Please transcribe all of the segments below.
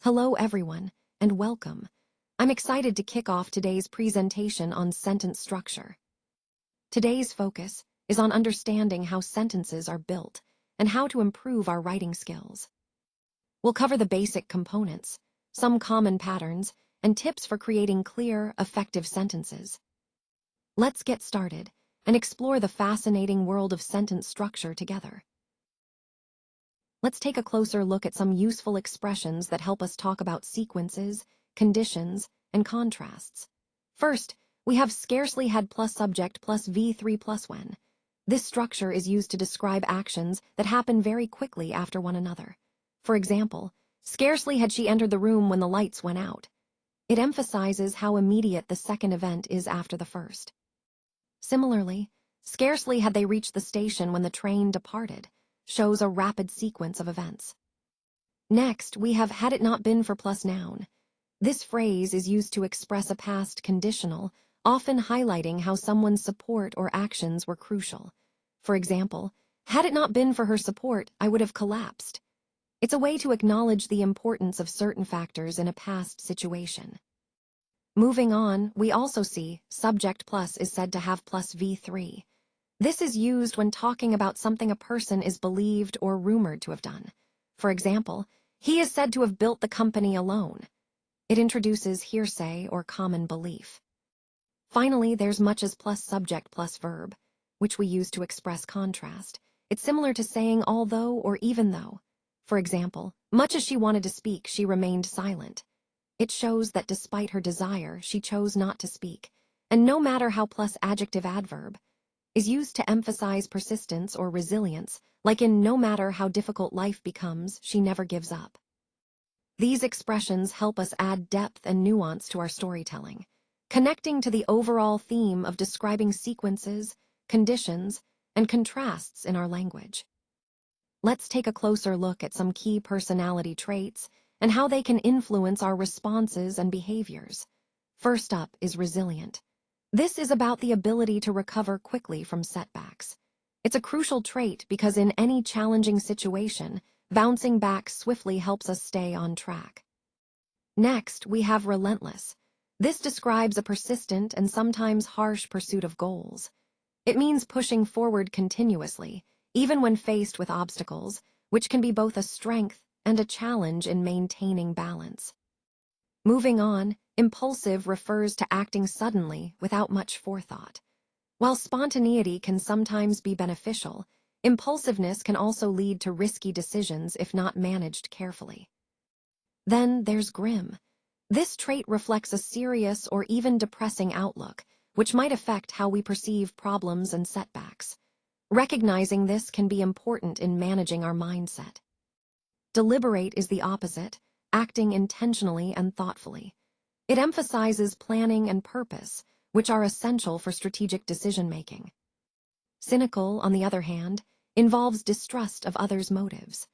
Hello everyone, and welcome. I'm excited to kick off today's presentation on sentence structure. Today's focus is on understanding how sentences are built and how to improve our writing skills. We'll cover the basic components, some common patterns, and tips for creating clear, effective sentences. Let's get started and explore the fascinating world of sentence structure together. Let's take a closer look at some useful expressions that help us talk about sequences, conditions, and contrasts. First, we have scarcely had plus subject plus V3 plus when. This structure is used to describe actions that happen very quickly after one another. For example, scarcely had she entered the room when the lights went out. It emphasizes how immediate the second event is after the first. Similarly, scarcely had they reached the station when the train departed, shows a rapid sequence of events. Next, we have had it not been for plus noun. This phrase is used to express a past conditional, often highlighting how someone's support or actions were crucial. For example, had it not been for her support, I would have collapsed. It's a way to acknowledge the importance of certain factors in a past situation. Moving on, we also see subject plus is said to have plus V3. This is used when talking about something a person is believed or rumored to have done. For example, he is said to have built the company alone. It introduces hearsay or common belief. Finally, there's much as plus subject plus verb, which we use to express contrast. It's similar to saying although or even though. For example, much as she wanted to speak, she remained silent. It shows that despite her desire, she chose not to speak. And no matter how plus adjective adverb is used to emphasize persistence or resilience, like in no matter how difficult life becomes, she never gives up. These expressions help us add depth and nuance to our storytelling, connecting to the overall theme of describing sequences, conditions, and contrasts in our language. Let's take a closer look at some key personality traits and how they can influence our responses and behaviors. First up is resilient. This is about the ability to recover quickly from setbacks. It's a crucial trait because in any challenging situation, bouncing back swiftly helps us stay on track. Next, we have relentless. This describes a persistent and sometimes harsh pursuit of goals. It means pushing forward continuously, even when faced with obstacles, which can be both a strength and a challenge in maintaining balance. Moving on, impulsive refers to acting suddenly without much forethought. While spontaneity can sometimes be beneficial, impulsiveness can also lead to risky decisions if not managed carefully. Then there's grim. This trait reflects a serious or even depressing outlook, which might affect how we perceive problems and setbacks. Recognizing this can be important in managing our mindset. Deliberate is the opposite, acting intentionally and thoughtfully. It emphasizes planning and purpose, which are essential for strategic decision-making. Cynical, on the other hand, involves distrust of others' motives.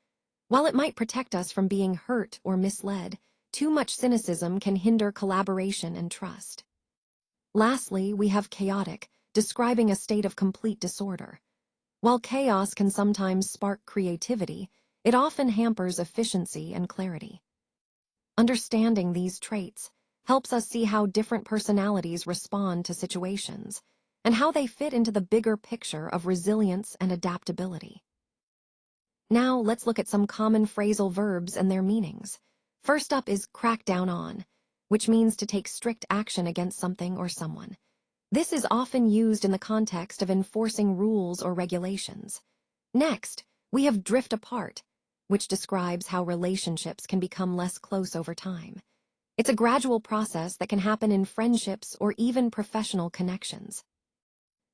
While it might protect us from being hurt or misled, too much cynicism can hinder collaboration and trust. Lastly, we have chaotic, describing a state of complete disorder. While chaos can sometimes spark creativity, it often hampers efficiency and clarity. Understanding these traits helps us see how different personalities respond to situations and how they fit into the bigger picture of resilience and adaptability. Now, let's look at some common phrasal verbs and their meanings. First up is crack down on, which means to take strict action against something or someone. This is often used in the context of enforcing rules or regulations. Next, we have drift apart, which describes how relationships can become less close over time. It's a gradual process that can happen in friendships or even professional connections.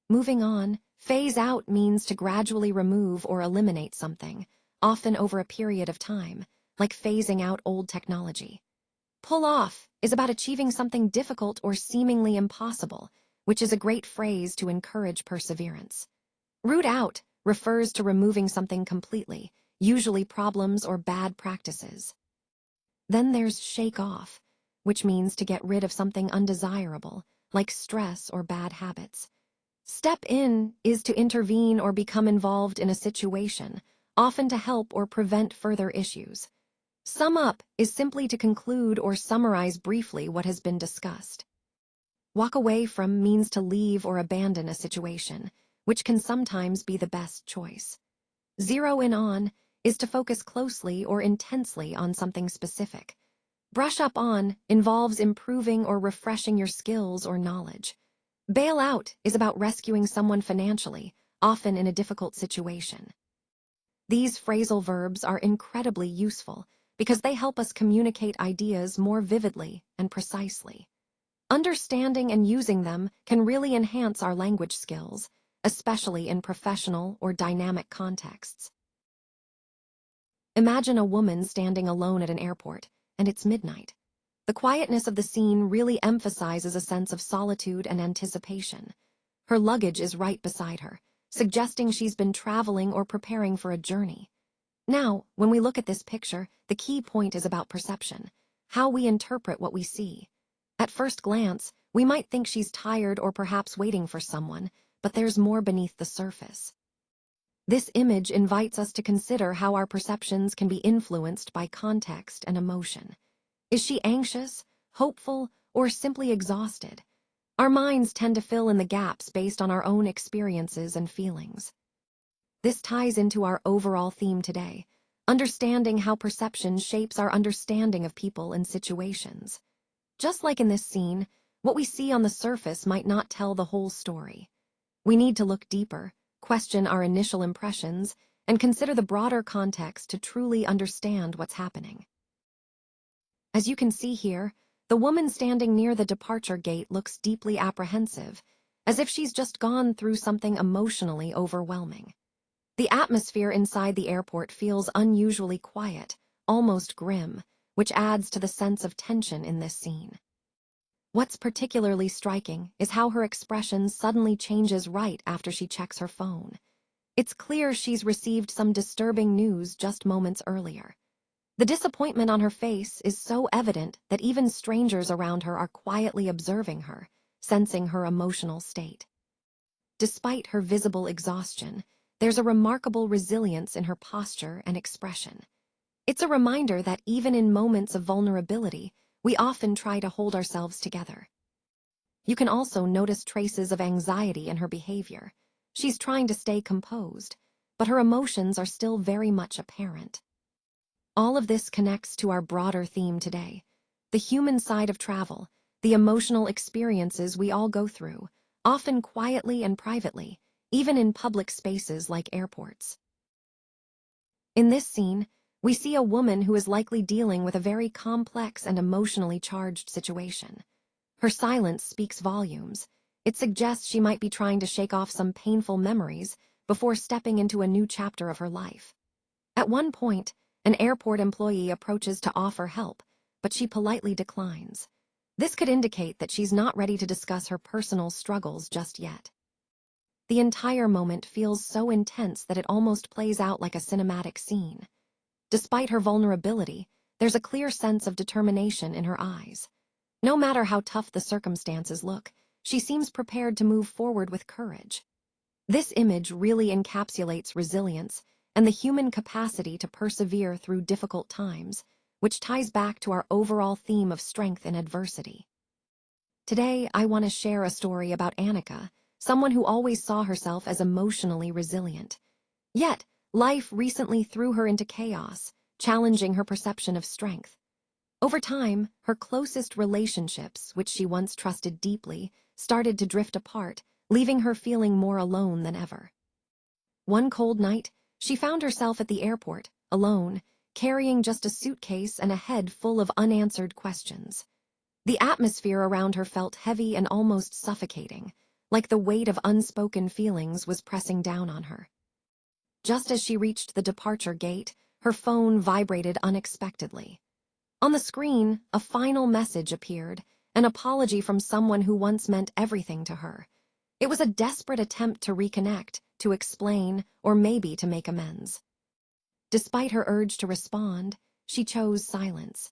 Moving on, phase out means to gradually remove or eliminate something, often over a period of time, like phasing out old technology. Pull off is about achieving something difficult or seemingly impossible, which is a great phrase to encourage perseverance. Root out refers to removing something completely, usually problems or bad practices. Then there's shake off, which means to get rid of something undesirable, like stress or bad habits. Step in is to intervene or become involved in a situation, often to help or prevent further issues. Sum up is simply to conclude or summarize briefly what has been discussed. Walk away from means to leave or abandon a situation, which can sometimes be the best choice. Zero in on is to focus closely or intensely on something specific. Brush up on involves improving or refreshing your skills or knowledge. Bail out is about rescuing someone financially, often in a difficult situation. These phrasal verbs are incredibly useful because they help us communicate ideas more vividly and precisely. Understanding and using them can really enhance our language skills, especially in professional or dynamic contexts. Imagine a woman standing alone at an airport, and it's midnight. The quietness of the scene really emphasizes a sense of solitude and anticipation. Her luggage is right beside her, suggesting she's been traveling or preparing for a journey. Now, when we look at this picture, the key point is about perception, how we interpret what we see. At first glance, we might think she's tired or perhaps waiting for someone, but there's more beneath the surface. This image invites us to consider how our perceptions can be influenced by context and emotion. Is she anxious, hopeful, or simply exhausted? Our minds tend to fill in the gaps based on our own experiences and feelings. This ties into our overall theme today, understanding how perception shapes our understanding of people and situations. Just like in this scene, what we see on the surface might not tell the whole story. We need to look deeper, question our initial impressions, and consider the broader context to truly understand what's happening. As you can see here, the woman standing near the departure gate looks deeply apprehensive, as if she's just gone through something emotionally overwhelming. The atmosphere inside the airport feels unusually quiet, almost grim, which adds to the sense of tension in this scene. What's particularly striking is how her expression suddenly changes right after she checks her phone. It's clear she's received some disturbing news just moments earlier. The disappointment on her face is so evident that even strangers around her are quietly observing her, sensing her emotional state. Despite her visible exhaustion, there's a remarkable resilience in her posture and expression. It's a reminder that even in moments of vulnerability, we often try to hold ourselves together. You can also notice traces of anxiety in her behavior. She's trying to stay composed, but her emotions are still very much apparent. All of this connects to our broader theme today, the human side of travel, the emotional experiences we all go through, often quietly and privately, even in public spaces like airports. In this scene, we see a woman who is likely dealing with a very complex and emotionally charged situation. Her silence speaks volumes. It suggests she might be trying to shake off some painful memories before stepping into a new chapter of her life. At one point, an airport employee approaches to offer help, but she politely declines. This could indicate that she's not ready to discuss her personal struggles just yet. The entire moment feels so intense that it almost plays out like a cinematic scene. Despite her vulnerability, there's a clear sense of determination in her eyes. No matter how tough the circumstances look, she seems prepared to move forward with courage. This image really encapsulates resilience and the human capacity to persevere through difficult times, which ties back to our overall theme of strength in adversity. Today, I want to share a story about Annika, someone who always saw herself as emotionally resilient. Yet, life recently threw her into chaos, challenging her perception of strength. Over time, her closest relationships, which she once trusted deeply, started to drift apart, leaving her feeling more alone than ever. One cold night, she found herself at the airport, alone, carrying just a suitcase and a head full of unanswered questions. The atmosphere around her felt heavy and almost suffocating, like the weight of unspoken feelings was pressing down on her. Just as she reached the departure gate, her phone vibrated unexpectedly. On the screen, a final message appeared, an apology from someone who once meant everything to her. It was a desperate attempt to reconnect, to explain, or maybe to make amends. Despite her urge to respond, she chose silence.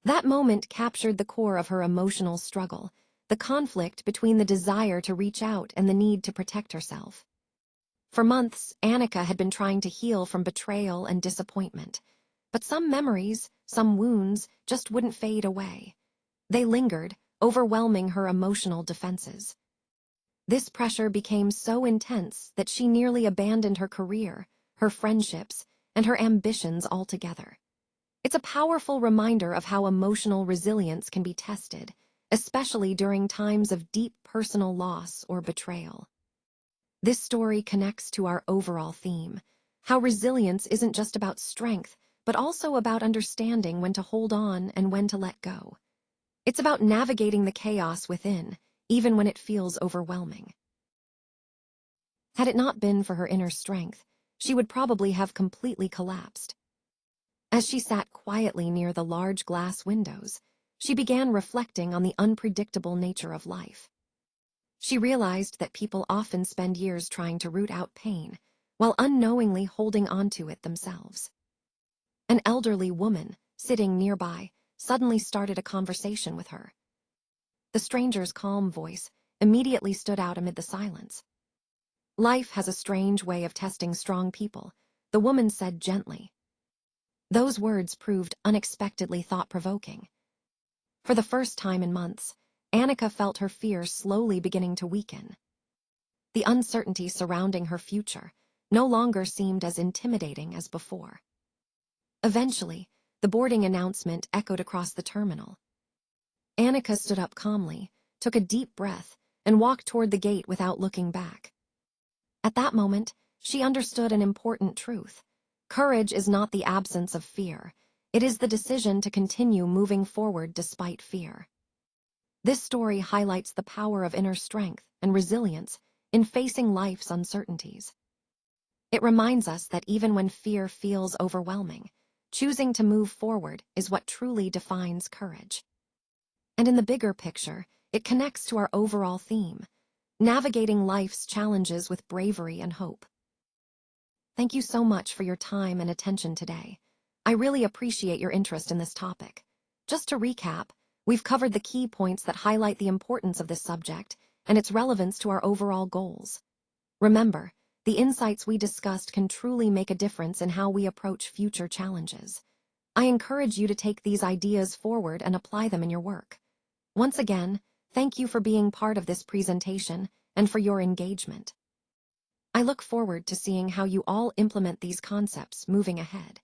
That moment captured the core of her emotional struggle, the conflict between the desire to reach out and the need to protect herself. For months, Annika had been trying to heal from betrayal and disappointment, but some memories, some wounds just wouldn't fade away. They lingered, overwhelming her emotional defenses. This pressure became so intense that she nearly abandoned her career, her friendships, and her ambitions altogether. It's a powerful reminder of how emotional resilience can be tested, especially during times of deep personal loss or betrayal. This story connects to our overall theme, how resilience isn't just about strength, but also about understanding when to hold on and when to let go. It's about navigating the chaos within, even when it feels overwhelming. Had it not been for her inner strength, she would probably have completely collapsed. As she sat quietly near the large glass windows, she began reflecting on the unpredictable nature of life. She realized that people often spend years trying to root out pain, while unknowingly holding onto it themselves. An elderly woman, sitting nearby, suddenly started a conversation with her. The stranger's calm voice immediately stood out amid the silence. "Life has a strange way of testing strong people," the woman said gently. Those words proved unexpectedly thought-provoking. For the first time in months, Annika felt her fear slowly beginning to weaken. The uncertainty surrounding her future no longer seemed as intimidating as before. Eventually, the boarding announcement echoed across the terminal. Annika stood up calmly, took a deep breath, and walked toward the gate without looking back. At that moment, she understood an important truth. Courage is not the absence of fear. It is the decision to continue moving forward despite fear. This story highlights the power of inner strength and resilience in facing life's uncertainties. It reminds us that even when fear feels overwhelming, choosing to move forward is what truly defines courage. And in the bigger picture, it connects to our overall theme, navigating life's challenges with bravery and hope. Thank you so much for your time and attention today. I really appreciate your interest in this topic. Just to recap, we've covered the key points that highlight the importance of this subject and its relevance to our overall goals. Remember, the insights we discussed can truly make a difference in how we approach future challenges. I encourage you to take these ideas forward and apply them in your work. Once again, thank you for being part of this presentation and for your engagement. I look forward to seeing how you all implement these concepts moving ahead.